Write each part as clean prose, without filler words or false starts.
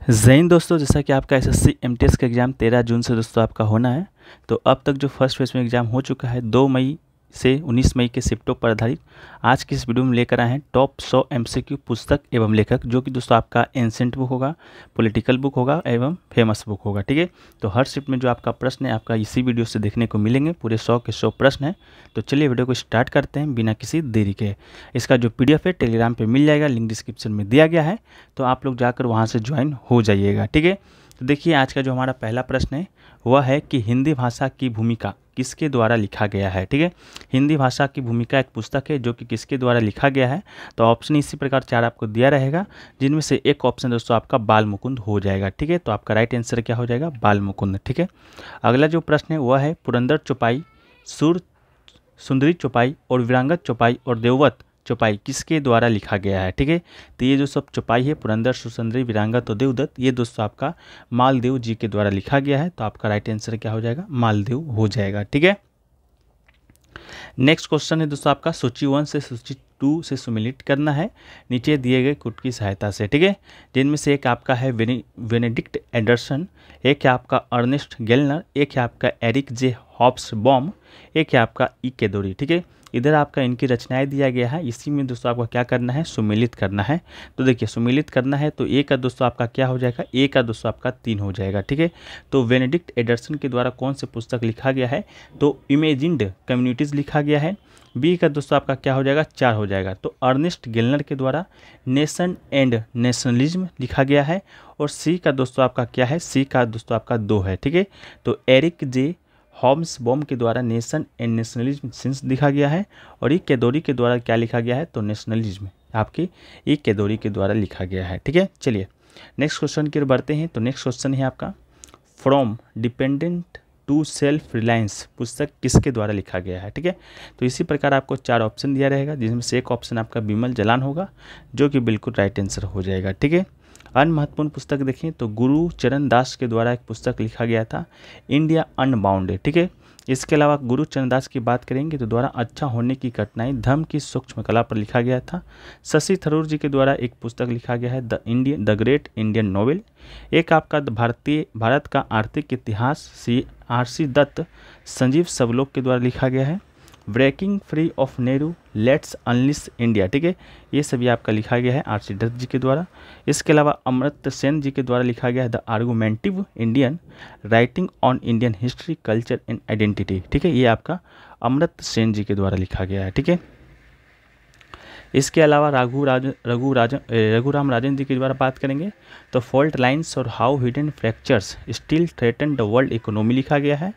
जय हिंद दोस्तों, जैसा कि आपका एसएससी एमटीएस का एग्ज़ाम 13 जून से दोस्तों आपका होना है। तो अब तक जो फर्स्ट फेज में एग्ज़ाम हो चुका है 2 मई से 19 मई के शिफ्टों पर आधारित आज की इस वीडियो में लेकर आए हैं टॉप 100 एमसीक्यू पुस्तक एवं लेखक, जो कि दोस्तों आपका एंसेंट बुक होगा, पॉलिटिकल बुक होगा एवं फेमस बुक होगा। ठीक है, तो हर शिफ्ट में जो आपका प्रश्न है आपका इसी वीडियो से देखने को मिलेंगे। पूरे 100 के 100 प्रश्न हैं। तो चलिए वीडियो को स्टार्ट करते हैं बिना किसी देरी के। इसका जो PDF है टेलीग्राम पर मिल जाएगा, लिंक डिस्क्रिप्शन में दिया गया है, तो आप लोग जाकर वहाँ से ज्वाइन हो जाइएगा। ठीक है, तो देखिए आज का जो हमारा पहला प्रश्न है वह है कि हिंदी भाषा की भूमिका किसके द्वारा लिखा गया है। ठीक है, हिंदी भाषा की भूमिका एक पुस्तक है जो कि किसके द्वारा लिखा गया है। तो ऑप्शन इसी प्रकार 4 आपको दिया रहेगा, जिनमें से एक ऑप्शन दोस्तों आपका बाल मुकुंद हो जाएगा। ठीक है, तो आपका राइट आंसर क्या हो जाएगा, बाल मुकुंद। ठीक है, अगला जो प्रश्न है वह है पुरंदर चौपाई, सुंदरी चौपाई और वीरांगत चौपाई और देववत चौपाई किसके द्वारा लिखा गया है। ठीक है, तो ये जो सब चौपाई है पुरंदर, सुंदरी, वीरांगत और देवदत्त, ये दोस्तों आपका मालदेव जी के द्वारा लिखा गया है। तो आपका राइट आंसर क्या हो जाएगा, मालदेव हो जाएगा। ठीक है, नेक्स्ट क्वेश्चन है दोस्तों आपका सूची 1 से सूची 2 से सुमेलित करना है नीचे दिए गए कुट की सहायता से। ठीक है, जिनमें से एक आपका है बेनेडिक्ट एंडरसन, एक है आपका अर्नेस्ट गेलनर, एक है आपका एरिक जे हॉब्सबॉम, एक है आपका केदोरी। ठीक है, इधर आपका इनकी रचनाएं दिया गया है, इसी में दोस्तों आपका क्या करना है, सुमेलित करना है। तो देखिए सुमेलित करना है तो ए का दोस्तों आपका क्या हो जाएगा, ए का दोस्तों आपका 3 हो जाएगा। ठीक है, तो बेनेडिक्ट एंडरसन के द्वारा कौन सी पुस्तक लिखा गया है, तो इमेजिन्ड कम्युनिटीज़ लिखा गया है। बी का दोस्तों आपका क्या हो जाएगा, 4 हो जाएगा। तो अर्नेस्ट गेलनर के द्वारा नेशन एंड नेशनलिज्म लिखा गया है। और सी का दोस्तों आपका क्या है, सी का दोस्तों आपका 2 है। ठीक है, तो एरिक जे हॉब्सबॉम के द्वारा नेशन एंड नेशनलिज्म सिंस लिखा गया है। और केदोरी के द्वारा क्या लिखा गया है, तो नेशनलिज्म आपकी केदोरी के द्वारा लिखा गया है। ठीक है, चलिए नेक्स्ट क्वेश्चन की ओर बढ़ते हैं। तो नेक्स्ट क्वेश्चन है आपका from dependent to self reliance पुस्तक किसके द्वारा लिखा गया है। ठीक है, तो इसी प्रकार आपको 4 ऑप्शन दिया रहेगा, जिसमें से एक ऑप्शन आपका विमल जलान होगा, जो कि बिल्कुल राइट आंसर हो जाएगा। ठीक है, अन्य महत्वपूर्ण पुस्तक देखें तो गुरु चरण दास के द्वारा एक पुस्तक लिखा गया था, इंडिया अनबाउंडेड। ठीक है, इसके अलावा गुरु चरण दास की बात करेंगे तो द्वारा अच्छा होने की कठिनाई धर्म की सूक्ष्म कला पर लिखा गया था। शशि थरूर जी के द्वारा एक पुस्तक लिखा गया है द ग्रेट इंडियन नोवेल। एक आपका भारत का आर्थिक इतिहास RC दत्त, संजीव सबलोक के द्वारा लिखा गया है। Breaking free of Nehru, let's unleash India. ठीक है, ये सभी आपका लिखा गया है RC दत्त जी के द्वारा। इसके अलावा अमर्त्य सेन जी के द्वारा लिखा गया है the argumentative Indian, writing on Indian history culture and identity. ठीक है, ये आपका अमर्त्य सेन जी के द्वारा लिखा गया है। ठीक है, इसके अलावा रघुराम राजन जी के द्वारा बात करेंगे तो फॉल्ट लाइन्स और how hidden fractures still threaten the world economy लिखा गया है।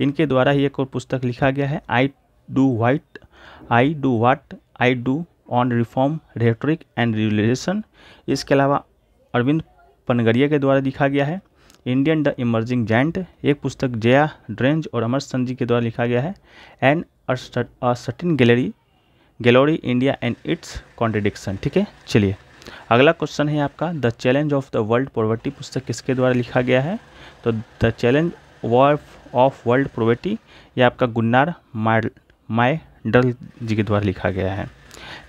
इनके द्वारा ही एक और पुस्तक लिखा गया है I do what I do on reform rhetoric and regulation. इसके अलावा अरविंद पनगरिया के द्वारा लिखा गया है इंडियन द इमर्जिंग जायंट। एक पुस्तक जया ड्रेंज और अमर सन जी के द्वारा लिखा गया है and a certain glory India and its contradiction. ठीक है, चलिए अगला क्वेश्चन है आपका the challenge of the world poverty पुस्तक किसके द्वारा लिखा गया है। तो the challenge of world poverty ये आपका गुन्नार मायडल जी के द्वारा लिखा गया है।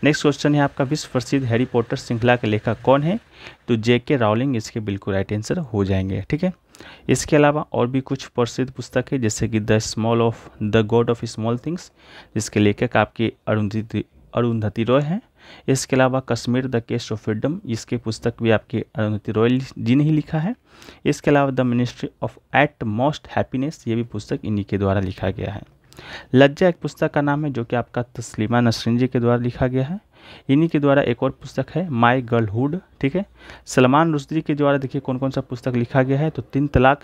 नेक्स्ट क्वेश्चन है आपका विश्व प्रसिद्ध हैरी पॉटर श्रृंखला के लेखक कौन है, तो JK राउलिंग इसके बिल्कुल राइट आंसर हो जाएंगे। ठीक है, इसके अलावा और भी कुछ प्रसिद्ध पुस्तक है जैसे कि the god of small things, जिसके लेखक आपके अरुंधति रॉय हैं। इसके अलावा Kashmir the case of freedom, इसके पुस्तक भी आपके अरुंधति रॉय जी ने ही लिखा है। इसके अलावा the ministry of at most happiness, ये भी पुस्तक इन्हीं के द्वारा लिखा गया है। लज्जा एक पुस्तक का नाम है जो कि आपका तस्लीमा नसरीन जी के द्वारा लिखा गया है। इन्हीं के द्वारा एक और पुस्तक है माई गर्लहुड। ठीक है, सलमान रुश्दी के द्वारा देखिए कौन कौन सा पुस्तक लिखा गया है, तो 3 तलाक,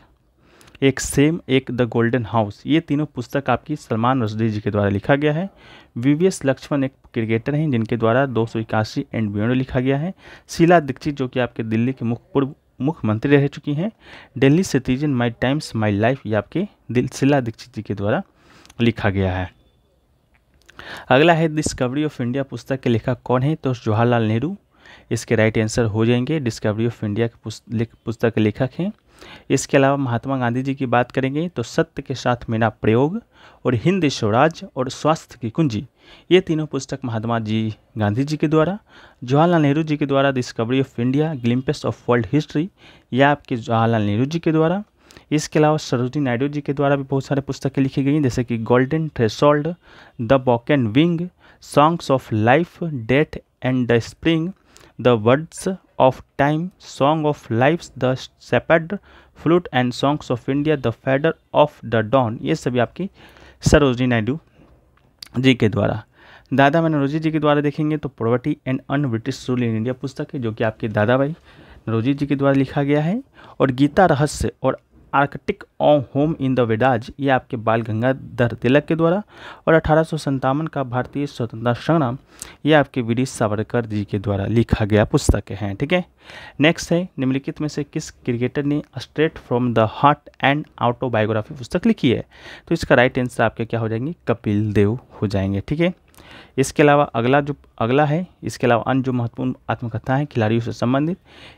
एक सेम, एक द गोल्डन हाउस, ये तीनों पुस्तक आपकी सलमान रुश्दी जी के द्वारा लिखा गया है। VVS लक्ष्मण एक क्रिकेटर हैं जिनके द्वारा 281 एंड बियॉन्ड लिखा गया है। शीला दीक्षित जो कि आपके दिल्ली के पूर्व मुख्यमंत्री रह चुकी हैं। Delhi citizen my times my life, ये आपके शीला दीक्षित जी के द्वारा लिखा गया है। अगला है डिस्कवरी ऑफ इंडिया पुस्तक के लेखक कौन है, तो जवाहरलाल नेहरू इसके राइट आंसर हो जाएंगे। डिस्कवरी ऑफ इंडिया के पुस्तक के लेखक हैं। इसके अलावा महात्मा गांधी जी की बात करेंगे तो सत्य के साथ मेरा प्रयोग और हिंद स्वराज और स्वास्थ्य की कुंजी, ये तीनों पुस्तक महात्मा जी गांधी जी के द्वारा। जवाहरलाल नेहरू जी के द्वारा discovery of India, glimpses of world history, यह आपके जवाहरलाल नेहरू जी के द्वारा। इसके अलावा सरोजिनी नायडू जी के द्वारा भी बहुत सारे पुस्तकें लिखी गई हैं, जैसे कि golden threshold, the broken wing, songs of life, death and the spring, the words of time, song of life, the shepherd flute and songs of India, the feather of the dawn, ये सभी आपकी सरोजिनी नायडू जी के द्वारा। दादा भाई नौरोजी जी के द्वारा देखेंगे तो poverty and un British rule in India पुस्तक है, जो कि आपके दादा भाई नौरोजी जी के द्वारा लिखा गया है। और गीता रहस्य और Arctic home in the Vedas, ये आपके बाल गंगाधर तिलक के द्वारा। और 1857 का भारतीय स्वतंत्रता संग्राम, ये आपके वीर सावरकर जी के द्वारा लिखा गया पुस्तक है। ठीक है, नेक्स्ट है निम्नलिखित में से किस क्रिकेटर ने straight from the heart and autobiography पुस्तक लिखी है? तो इसका राइट आंसर आपके क्या हो जाएंगे? कपिल देव हो जाएंगे। ठीक है, इसके अलावा अगला है, इसके अलावा अन्य जो महत्वपूर्ण आत्मकथा है खिलाड़ियों से संबंधित,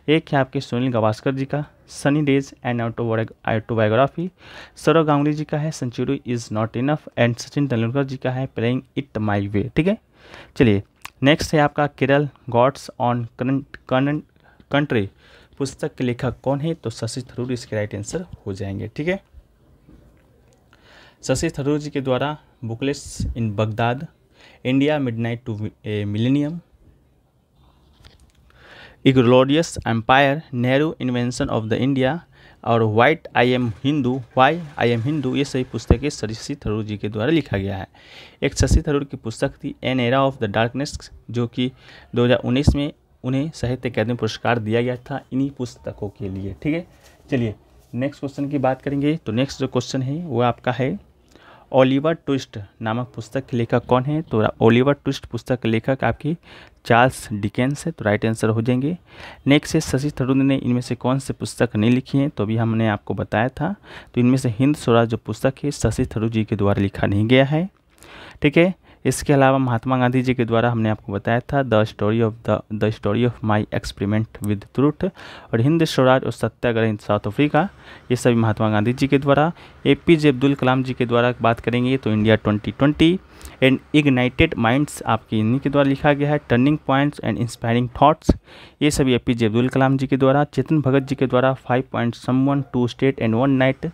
एक है आपके सुनील गावस्कर जी का sunny days and autobiography, Sourav Ganguly ji का है century is not enough, and Sachin Tendulkar ji का है प्लेइंग इट माई वे। ठीक है, चलिए नेक्स्ट है आपका केरल गॉड्स ऑन कंट्री पुस्तक के लेखक कौन है? तो शशि थरूर इसके राइट आंसर हो जाएंगे। ठीक है, शशि थरूर जी के द्वारा booklets in Baghdad, India midnight to a millennium, a glorious empire, Nehru invention of the India और why I am Hindu, why I am Hindu, ये सभी पुस्तकें शशि थरूर जी के द्वारा लिखा गया है। एक शशि थरूर की पुस्तक थी an era of the darkness, जो कि 2019 में उन्हें साहित्य अकादमी पुरस्कार दिया गया था इन्हीं पुस्तकों के लिए। ठीक है, चलिए नेक्स्ट क्वेश्चन की बात करेंगे। तो नेक्स्ट जो क्वेश्चन है वो आपका है ओलिवर ट्विस्ट नामक पुस्तक के लेखक कौन है? तो ओलिवर ट्विस्ट पुस्तक के लेखक आपकी चार्ल्स डिकेंस है, तो राइट आंसर हो जाएंगे। नेक्स्ट है शशि थरूर ने इनमें से कौन सी पुस्तक नहीं लिखी है? तो अभी हमने आपको बताया था, तो इनमें से हिंद स्वराज जो पुस्तक है शशि थरूर जी के द्वारा लिखा नहीं गया है। ठीक है, इसके अलावा महात्मा गांधी जी के द्वारा हमने आपको बताया था the story of my experiment with truth, और हिंद स्वराज और सत्याग्रह इन साउथ अफ्रीका, ये सभी महात्मा गांधी जी के द्वारा। APJ अब्दुल कलाम जी के द्वारा बात करेंगे तो इंडिया 2020 एंड इग्नाइटेड माइंड्स आपकी इन्हीं के द्वारा लिखा गया है। Turning points and inspiring thoughts, ये सभी APJ अब्दुल कलाम जी के द्वारा। चेतन भगत जी के द्वारा 5 points, someone, 2 state and 1 night,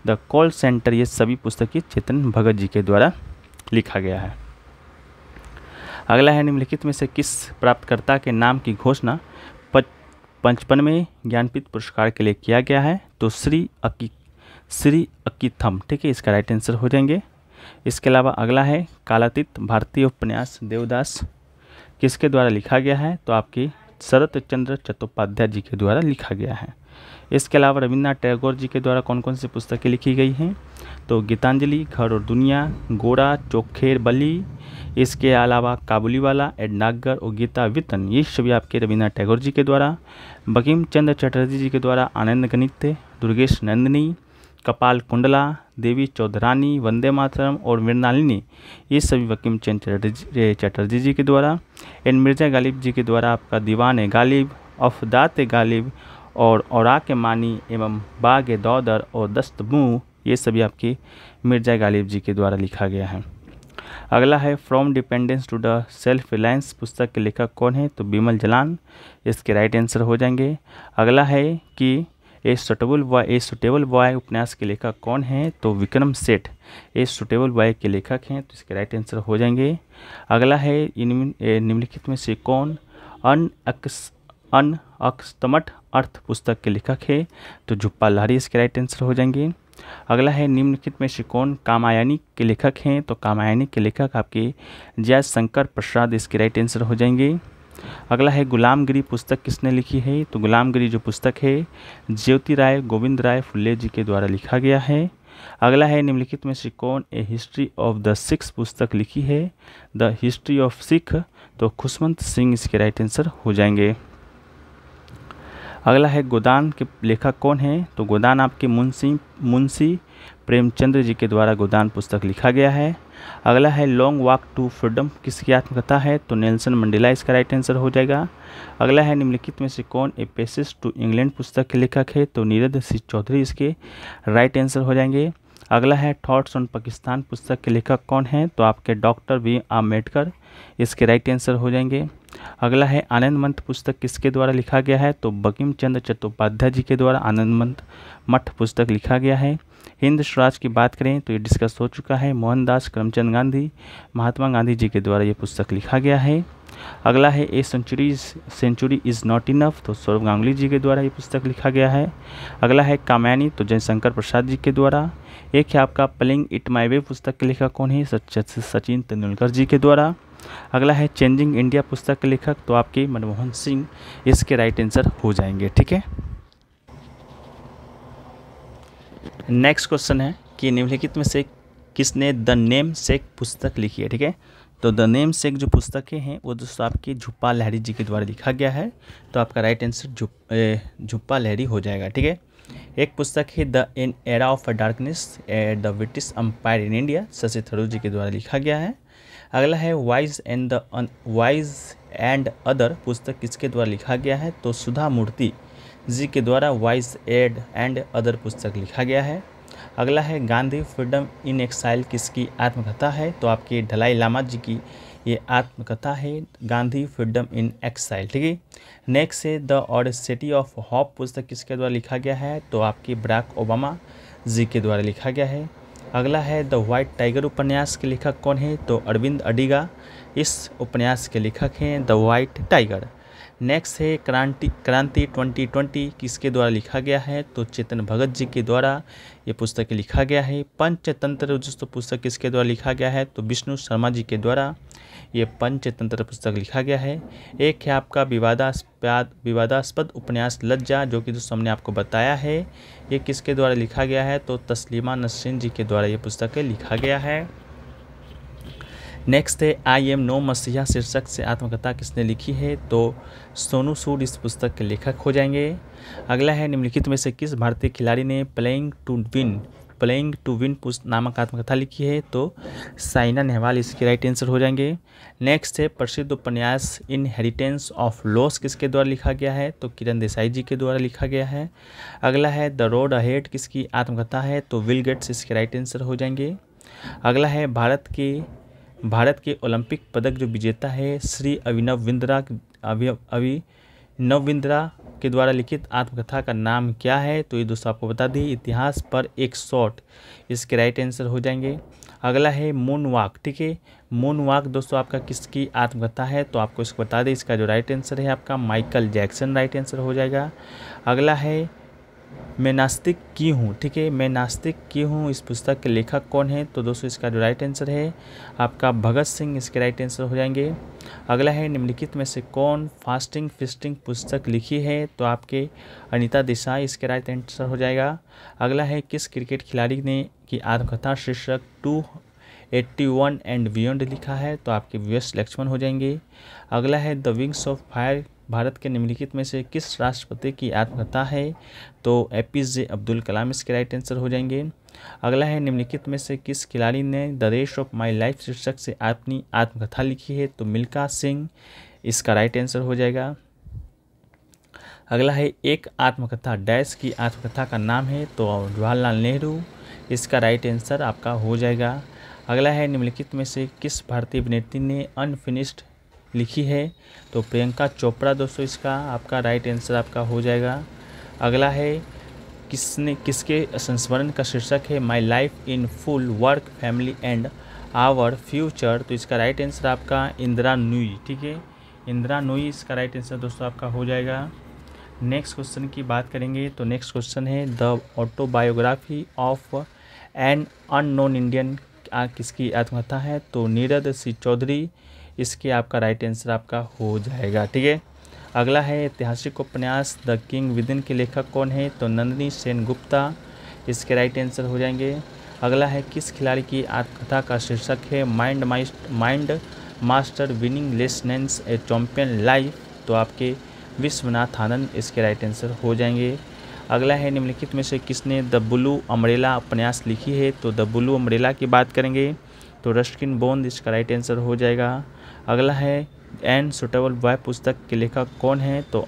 the call centre, ये सभी पुस्तकें चेतन भगत जी के द्वारा लिखा गया है। अगला है निम्नलिखित में से किस प्राप्तकर्ता के नाम की घोषणा 55वें ज्ञानपीठ पुरस्कार के लिए किया गया है? तो श्री अक्कीथम। ठीक है, इसका राइट आंसर हो जाएंगे। इसके अलावा अगला है कालातीत भारतीय उपन्यास देवदास किसके द्वारा लिखा गया है? तो आपकी शरत चंद्र चट्टोपाध्याय जी के द्वारा लिखा गया है। इसके अलावा रविन्द्रनाथ टैगोर जी के द्वारा कौन कौन सी पुस्तकें लिखी गई हैं? तो गीतांजलि, घर और दुनिया, गोरा, चोखेर बली, इसके अलावा काबुलीवाला, एडनागर और गीता वितन, ये सभी आपके रविन्द्रनाथ टैगोर जी के द्वारा। बंकिम चंद्र चटर्जी जी के द्वारा आनंद गणित, दुर्गेश नंदिनी, कपाल कुंडला, देवी चौधरानी, वंदे मातरम और मृणालिनी, ये सभी बंकिम चंद्र चटर्जी जी के द्वारा। एंड मिर्जा गालिब जी के द्वारा आपका दीवान गालिब, अफदात गालिब और औराक मानी एवं बाग दौदर और दस्तमू, ये सभी आपके मिर्जा गालिब जी के द्वारा लिखा गया है। अगला है from dependence to the self reliance पुस्तक के लेखक कौन है? तो बिमल जलान, इसके राइट आंसर हो जाएंगे। अगला है कि ए सुटेबल बॉय उपन्यास के लेखक कौन है? तो Vikram Seth a suitable boy के लेखक हैं, तो इसके राइट आंसर हो जाएंगे। अगला है निम्नलिखित में से कौन अनअकस्मट अर्थ पुस्तक के लेखक है? तो झुप्पा लाहिड़ी इसके राइट आंसर हो जाएंगे। अगला है निम्नलिखित में से कौन कामायनी के लेखक हैं? तो कामायनी के लेखक आपके जयशंकर प्रसाद, इसके राइट आंसर हो जाएंगे। अगला है गुलामगिरी पुस्तक किसने लिखी है? तो गुलामगिरी जो पुस्तक है ज्योति राय गोविंद राय फुल्ले जी के द्वारा लिखा गया है। अगला है निम्नलिखित में से कौन ए हिस्ट्री ऑफ द सिख्स पुस्तक लिखी है? द हिस्ट्री ऑफ सिख, तो खुशवंत सिंह इसके राइट आंसर हो जाएंगे। अगला है गोदान के लेखक कौन है? तो गोदान आपके मुंशी प्रेमचंद्र जी के द्वारा गोदान पुस्तक लिखा गया है। अगला है लॉन्ग वॉक टू फ्रीडम किसकी आत्मकथा है, तो नेल्सन मंडेला इसका राइट आंसर हो जाएगा। अगला है निम्नलिखित में से कौन ए पैसेज टू इंग्लैंड पुस्तक के लेखक है, तो नीरद सिंह चौधरी इसके राइट आंसर हो जाएंगे। अगला है थॉट्स ऑन पाकिस्तान पुस्तक के लेखक कौन हैं, तो आपके डॉक्टर बी आम्बेडकर इसके राइट आंसर हो जाएंगे। अगला है आनंद मठ पुस्तक किसके द्वारा लिखा गया है, तो बंकिम चंद्र चट्टोपाध्याय जी के द्वारा आनंद मठ पुस्तक लिखा गया है। हिंद स्वराज की बात करें तो ये डिस्कस हो चुका है, मोहनदास करमचंद गांधी महात्मा गांधी जी के द्वारा ये पुस्तक लिखा गया है। अगला है a century is not enough, तो सौरभ गांगुली जी के द्वारा ये पुस्तक लिखा गया है। अगला है कामयानी, तो जयशंकर प्रसाद जी के द्वारा। एक है आपका प्लेइंग इट माई वे पुस्तक के लेखक कौन है, सचिन तेंदुलकर जी के द्वारा। अगला है चेंजिंग इंडिया पुस्तक के लेखक, तो आपके मनमोहन सिंह इसके राइट आंसर हो जाएंगे। ठीक है, नेक्स्ट क्वेश्चन है कि निम्नलिखित में से किसने द नेम सेक पुस्तक लिखी है। ठीक है, तो द नेम सेक जो पुस्तकें हैं वो दोस्तों आपकी झुप्पा लाहिड़ी जी के द्वारा लिखा गया है, तो आपका राइट आंसर झुप्पा लाहिड़ी हो जाएगा। ठीक है, एक पुस्तक है the in era of darkness the British empire in India, Shashi Tharoor ji के द्वारा लिखा गया है। अगला है वाइज एंड अदर पुस्तक किसके द्वारा लिखा गया है, तो सुधा मूर्ति जी के द्वारा वाइज एंड अदर पुस्तक लिखा गया है। अगला है गांधी फ्रीडम इन एक्साइल किसकी आत्मकथा है, तो आपके दलाई लामा जी की ये आत्मकथा है, गांधी फ्रीडम इन एक्साइल। ठीक है, नेक्स्ट है द ऑडेसिटी ऑफ होप पुस्तक किसके द्वारा लिखा गया है, तो आपकी बराक ओबामा जी के द्वारा लिखा गया है। अगला है द व्हाइट टाइगर उपन्यास के लेखक कौन है, तो अरविंद अडिगा इस उपन्यास के लेखक हैं, द व्हाइट टाइगर। नेक्स्ट है क्रांति 2020 किसके द्वारा लिखा गया है, तो चेतन भगत जी के द्वारा ये पुस्तक लिखा गया है। पंचतंत्र दोस्तों पुस्तक किसके द्वारा लिखा गया है, तो विष्णु शर्मा जी के द्वारा ये पंचतंत्र पुस्तक लिखा गया है। एक है आपका विवादास्पद उपन्यास लज्जा, जो कि दोस्तों हमने आपको बताया है ये किसके द्वारा लिखा गया है, तो तस्लीमा नसरीन जी के द्वारा ये पुस्तक लिखा गया है। नेक्स्ट है आई एम नो मसीहा शीर्षक से आत्मकथा किसने लिखी है, तो सोनू सूद इस पुस्तक के लेखक हो जाएंगे। अगला है निम्नलिखित में से किस भारतीय खिलाड़ी ने प्लेइंग टू विन नामक आत्मकथा लिखी है, तो साइना नेहवाल इसके राइट आंसर हो जाएंगे। नेक्स्ट है प्रसिद्ध उपन्यास इनहेरिटेंस ऑफ लॉस किसके द्वारा लिखा गया है, तो किरण देसाई जी के द्वारा लिखा गया है। अगला है द रोड अहेड किसकी आत्मकथा है, तो विल गेट्स इसके राइट आंसर हो जाएंगे। अगला है भारत के ओलंपिक पदक जो विजेता है श्री अभिनव बिंद्रा के द्वारा लिखित आत्मकथा का नाम क्या है, तो ये दोस्तों आपको बता दी इतिहास पर एक शॉट इसके राइट आंसर हो जाएंगे। अगला है मून वॉक। ठीक है, मून वॉक दोस्तों आपका किसकी आत्मकथा है, तो आपको इसको बता दें, इसका जो राइट आंसर है आपका माइकल जैक्सन राइट आंसर हो जाएगा। अगला है मैं नास्तिक की हूँ। ठीक है, मैं नास्तिक की हूँ इस पुस्तक के लेखक कौन है, तो दोस्तों इसका जो राइट आंसर है आपका भगत सिंह इसके राइट आंसर हो जाएंगे। अगला है निम्नलिखित में से कौन फास्टिंग फिस्टिंग पुस्तक लिखी है, तो आपके अनीता देसाई इसके राइट आंसर हो जाएगा। अगला है किस क्रिकेट खिलाड़ी ने की आत्मकथा शीर्षक 281 एंड बियॉन्ड लिखा है, तो आपके वीएस लक्ष्मण हो जाएंगे। अगला है the wings of fire Bharat के निम्नलिखित में से किस राष्ट्रपति की आत्मकथा है, तो एपीजे अब्दुल कलाम इसके राइट आंसर हो जाएंगे। अगला है निम्नलिखित में से किस खिलाड़ी ने the race of my life शीर्षक से अपनी आत्मकथा लिखी है, तो मिल्खा सिंह इसका राइट आंसर हो जाएगा। अगला है एक आत्मकथा डैश की आत्मकथा का नाम है, तो जवाहरलाल नेहरू इसका राइट आंसर आपका हो जाएगा। अगला है निम्नलिखित में से किस भारतीय अभिनेत्री ने अनफिनिश्ड लिखी है, तो प्रियंका चोपड़ा दोस्तों इसका आपका राइट आंसर आपका हो जाएगा। अगला है किसके संस्मरण का शीर्षक है my life in full work family and our future, तो इसका राइट आंसर आपका इंदिरा नूई। ठीक है, इंदिरा नूई इसका राइट आंसर दोस्तों आपका हो जाएगा। नेक्स्ट क्वेश्चन की बात करेंगे तो नेक्स्ट क्वेश्चन है the autobiography of an unknown Indian किसकी आत्मकथा है, तो नीरद सिंह चौधरी इसके आपका राइट आंसर आपका हो जाएगा। ठीक है, अगला है ऐतिहासिक उपन्यास द किंग विदिन के लेखक कौन है, तो नंदिनी सेन गुप्ता इसके राइट आंसर हो जाएंगे। अगला है किस खिलाड़ी की आत्मकथा का शीर्षक है माइंड मास्टर विनिंग लेसनेंस ए चैंपियन लाइफ, तो आपके विश्वनाथ आनंद इसके राइट आंसर हो जाएंगे। अगला है निम्नलिखित में से किसने द ब्लू अम्ब्रेला उपन्यास लिखी है, तो द ब्लू अम्ब्रेला की बात करेंगे तो रस्किन बॉन्ड इसका राइट आंसर हो जाएगा। अगला है एन सुटेबल बॉय पुस्तक के लेखक कौन है, तो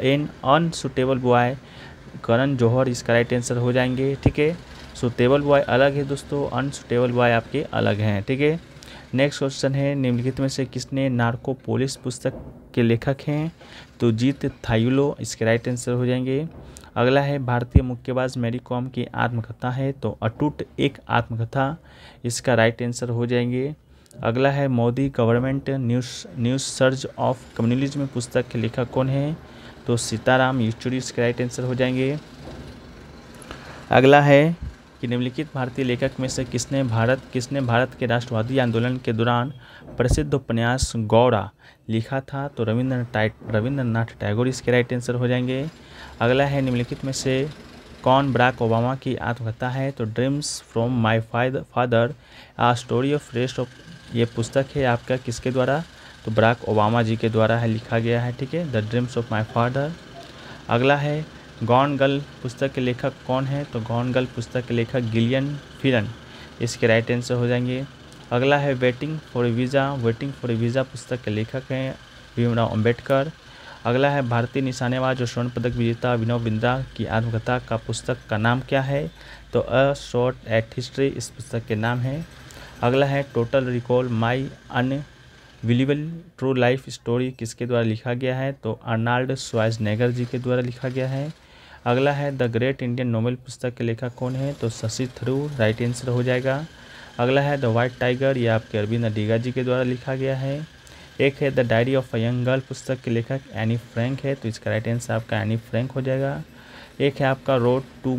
N unsuitable boy Karan Johar इसका राइट आंसर हो जाएंगे। ठीक है, सुटेबल बॉय अलग है दोस्तों, अनसुटेबल बॉय आपके अलग हैं। ठीक है, नेक्स्ट क्वेश्चन है निम्नलिखित में से किसने नार्को पुलिस पुस्तक के लेखक हैं, तो जीत थायुलो इसके राइट आंसर हो जाएंगे। अगला है भारतीय मुक्केबाज मैरी कॉम की आत्मकथा है, तो अटूट एक आत्मकथा इसका राइट आंसर हो जाएंगे। अगला है Modi government news surge of communalism पुस्तक के लेखक कौन है, तो सीताराम येचुरी इसके राइट आंसर हो जाएंगे। अगला है कि निम्नलिखित भारतीय लेखक में से किसने भारत के राष्ट्रवादी आंदोलन के दौरान प्रसिद्ध उपन्यास गौड़ा लिखा था, तो रविंद्रनाथ टैगोर इसके राइट आंसर हो जाएंगे। अगला है निम्नलिखित में से कौन बराक ओबामा की आत्मकथा है, तो dreams from my father a story of rest of, ये पुस्तक है आपका किसके द्वारा, तो बराक ओबामा जी के द्वारा है लिखा गया है। ठीक है, the dreams of my father. अगला है गॉन गर्ल पुस्तक के लेखक कौन है, तो गॉन गर्ल पुस्तक के लेखक गिलियन फिलन इसके राइट आंसर हो जाएंगे। अगला है वेटिंग फॉर ए वीज़ा पुस्तक के लेखक हैं भीमराव अंबेडकर। अगला है भारतीय निशानेबाज और स्वर्ण पदक विजेता अभिनव बिंद्रा की आत्मकथा का पुस्तक का नाम क्या है, तो अ शॉट एट हिस्ट्री इस पुस्तक के नाम है। अगला है टोटल रिकॉल माई अनबिलीवेबल ट्रू लाइफ स्टोरी किसके द्वारा लिखा गया है, तो अर्नाल्ड श्वार्ज़नेगर जी के द्वारा लिखा गया है। अगला है द ग्रेट इंडियन नोवेल पुस्तक के लेखक कौन है, तो शशि थरूर राइट आंसर हो जाएगा। अगला है द वाइट टाइगर, ये आपके अरविंद अडिगा जी के द्वारा लिखा गया है। एक है the diary of a young girl पुस्तक के लेखक एनी फ्रैंक है, तो इसका राइट आंसर आपका एनी फ्रैंक हो जाएगा। एक है आपका रोड टू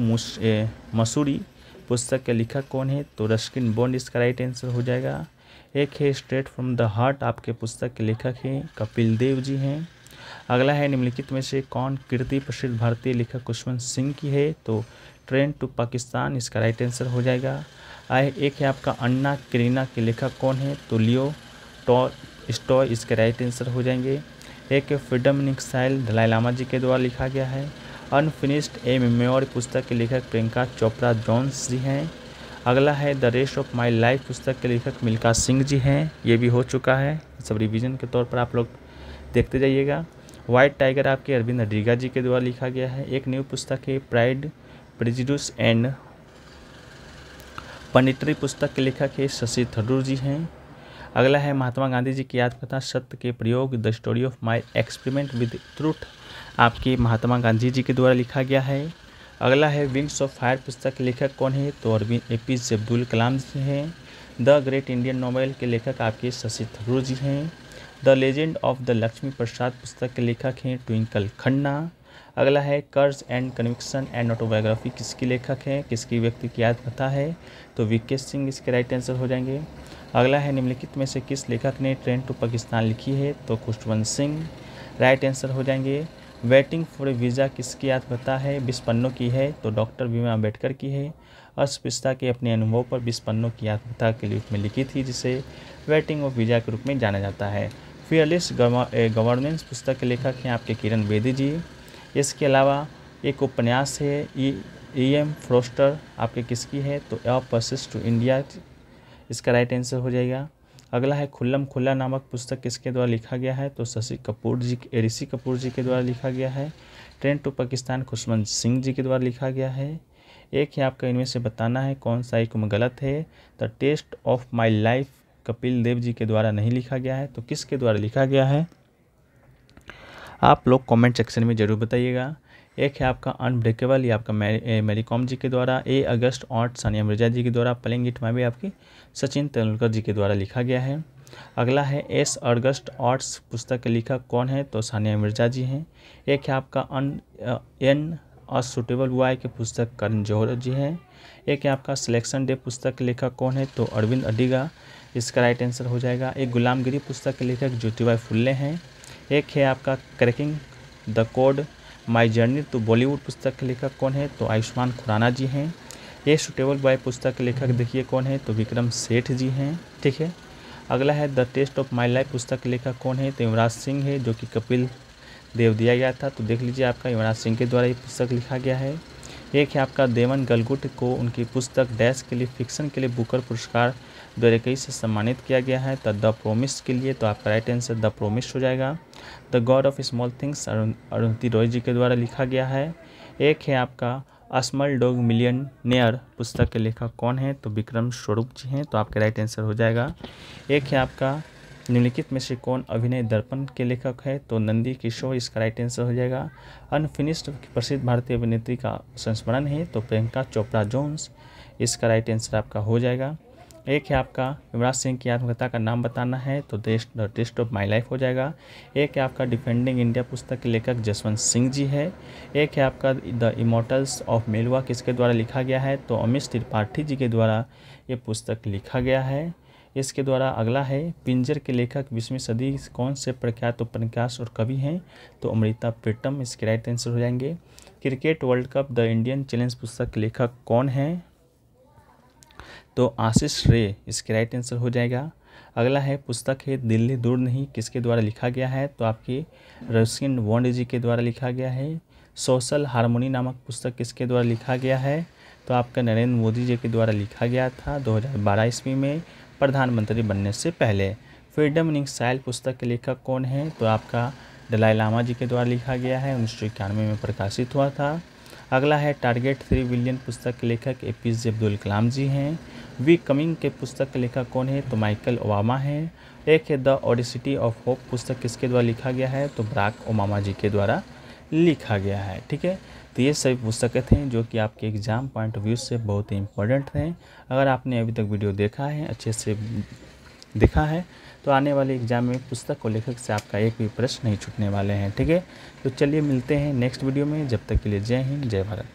मसूरी पुस्तक के लेखक कौन है, तो रस्किन बॉन्ड इसका राइट आंसर हो जाएगा। एक है स्ट्रेट फ्रॉम द हार्ट आपके पुस्तक के लेखक हैं कपिल देव जी हैं। अगला है निम्नलिखित में से कौन कृति प्रसिद्ध भारतीय लेखक खुशवंत सिंह की है, तो ट्रेन टू पाकिस्तान इसका राइट आंसर हो जाएगा। एक है आपका अन्ना करीना के लेखक कौन है, तो लियो टॉलस्टॉय इसके राइट आंसर हो जाएंगे। एक है freedom in exile Dalai Lama ji के द्वारा लिखा गया है। अनफिनिश्ड ए मेमोरी पुस्तक के लेखक प्रियंका चोपड़ा जोन्स जी हैं। अगला है the rest of my life पुस्तक के लेखक मिल्खा सिंह जी हैं, ये भी हो चुका है, सब रिवीजन के तौर पर आप लोग देखते जाइएगा। वाइट टाइगर आपके अरविंद अडिगा जी के द्वारा लिखा गया है। एक न्यू पुस्तक है प्राइड प्रेजुडिस एंड पंडितरी पुस्तक के लेखक है शशि थरूर जी हैं। अगला है महात्मा गांधी जी की आत्मकथा सत्य के प्रयोग the story of my experiment with truth आपके महात्मा गांधी जी के द्वारा लिखा गया है। अगला है विंग्स ऑफ फायर पुस्तक के लेखक कौन है, तो APJ अब्दुल कलाम जी हैं। द ग्रेट इंडियन नोवेल के लेखक आपके शशि थरूर जी हैं। The legend of the Lakshmi Prasad पुस्तक के लेखक हैं ट्विंकल खन्ना। अगला है कर्ज एंड कन्विक्शन एंड ऑटोबायोग्राफी किसकी लेखक है, किसकी व्यक्ति की आत्मकथा है, तो वीके सिंह इसके राइट आंसर हो जाएंगे। अगला है निम्नलिखित में से किस लेखक ने ट्रेन टू पाकिस्तान लिखी है, तो खुशवंत सिंह राइट आंसर हो जाएंगे। वेटिंग फॉर ए वीज़ा किसकी आत्मकथा है, 20 पन्नों की है, तो डॉक्टर भीमराव अम्बेडकर की है। अस्पृश्यता के अपने अनुभव पर 20 पन्नों की आत्मकथा के रूप में लिखी थी, जिसे वेटिंग ऑफ वीज़ा के रूप में जाना जाता है। फियरलेस गवर्नेंस पुस्तक के लेखक हैं आपके किरण बेदी जी। इसके अलावा एक उपन्यास है E.M. फ्रोस्टर आपके किसकी है, तो अ पैसेज टू इंडिया इसका राइट आंसर हो जाएगा। अगला है खुल्लम खुल्ला नामक पुस्तक किसके द्वारा लिखा गया है, तो ऋषि कपूर जी के द्वारा लिखा गया है। ट्रेन टू पाकिस्तान खुशवंत सिंह जी के द्वारा लिखा गया है। एक है आपका इनमें से बताना है कौन सा एक में गलत है, the test of my life Kapil Dev ji के द्वारा नहीं लिखा गया है, तो किसके द्वारा लिखा गया है आप लोग कमेंट सेक्शन में ज़रूर बताइएगा। एक है आपका अनब्रेकेबल, ये आपका मैरी कॉम जी के द्वारा। अगस्त ऑट सानिया मिर्जा जी के द्वारा। प्लेइंग इट माय वे आपके सचिन तेंदुलकर जी के द्वारा लिखा गया है। अगला है अगस्त ऑट्स पुस्तक के लेखक कौन है, तो सानिया मिर्जा जी हैं। एक है आपका एन असूटेबल बॉय के पुस्तक करण जौहर जी हैं। एक है आपका सिलेक्शन डे पुस्तक के लेखक कौन है, तो अरविंद अडिगा इसका राइट आंसर हो जाएगा। एक गुलामगिरी पुस्तक के लेखक ज्योतिबा फुल्ले हैं। एक है आपका cracking the code my journey to Bollywood पुस्तक के लेखक कौन है, तो आयुष्मान खुराना जी हैं। ये सुटेबल बॉय पुस्तक के लेखक देखिए कौन है, तो विक्रम सेठ जी हैं। ठीक है, अगला है the test of my life पुस्तक के लेखक कौन है, तो युवराज सिंह है, जो कि कपिल देव दिया गया था। तो देख लीजिए आपका युवराज सिंह के द्वारा ये पुस्तक लिखा गया है। एक है आपका देवन गलगुट को उनकी पुस्तक डैश के लिए फिक्शन के लिए बुकर पुरस्कार 2021 से सम्मानित किया गया है। तो द प्रोमिस के लिए तो आपका राइट आंसर द प्रोमिस हो जाएगा। The god of small things Arundhati Roy ji के द्वारा लिखा गया है। एक है आपका स्मॉल डॉग मिलियनेयर पुस्तक के लेखक कौन है, तो विक्रम स्वरूप जी हैं। तो आपका राइट आंसर हो जाएगा। एक है आपका निम्नलिखित में से कौन अभिनय दर्पण के लेखक है, तो नंदी किशोर इसका राइट आंसर हो जाएगा। अनफिनिश्ड प्रसिद्ध भारतीय अभिनेत्री का संस्मरण है, तो प्रियंका चोपड़ा जोन्स इसका राइट आंसर आपका हो जाएगा। एक है आपका युवराज सिंह की आत्मकथा का नाम बताना है, तो the test of my life हो जाएगा। एक है आपका डिफेंडिंग इंडिया पुस्तक के लेखक जसवंत सिंह जी है। एक है आपका द इमोर्टल्स ऑफ मेलुआ किसके द्वारा लिखा गया है, तो अमिश त्रिपाठी जी के द्वारा ये पुस्तक लिखा गया है। इसके द्वारा अगला है पिंजर के लेखक 20वीं सदी कौन से प्रख्यात उपन्यास और कवि हैं, तो अमृता प्रीतम इसके राइट आंसर हो जाएंगे। Cricket world cup the Indian challenge पुस्तक के लेखक कौन है, तो आशीष रे इसके राइट आंसर हो जाएगा। अगला है पुस्तक है दिल्ली दूर नहीं किसके द्वारा लिखा गया है, तो आपकी रस्किन बॉन्ड जी के द्वारा लिखा गया है। सोशल हार्मोनी नामक पुस्तक किसके द्वारा लिखा गया है, तो आपका नरेंद्र मोदी जी के द्वारा लिखा गया था 2012 ईस्वी में प्रधानमंत्री बनने से पहले। फ्रीडम इन एक्साइल पुस्तक के लेखक कौन है, तो आपका दलाई लामा जी के द्वारा लिखा गया है, 1991 में प्रकाशित हुआ था। अगला है टारगेट 3 बिलियन पुस्तक के लेखक APJ अब्दुल कलाम जी हैं। वी कमिंग के पुस्तक के लेखक कौन है, तो माइकल ओबामा है। एक है द ऑडिसिटी ऑफ होप पुस्तक किसके द्वारा लिखा गया है, तो बराक ओबामा जी के द्वारा लिखा गया है। ठीक है, तो ये सभी पुस्तकें थे जो कि आपके एग्ज़ाम पॉइंट ऑफ व्यू से बहुत ही इंपॉर्टेंट थे। अगर आपने अभी तक वीडियो देखा है, अच्छे से देखा है, तो आने वाले एग्जाम में पुस्तक को लेखक से आपका एक भी प्रश्न नहीं छूटने वाले हैं। ठीक है, तो चलिए मिलते हैं नेक्स्ट वीडियो में। जब तक के लिए जय हिंद, जय भारत।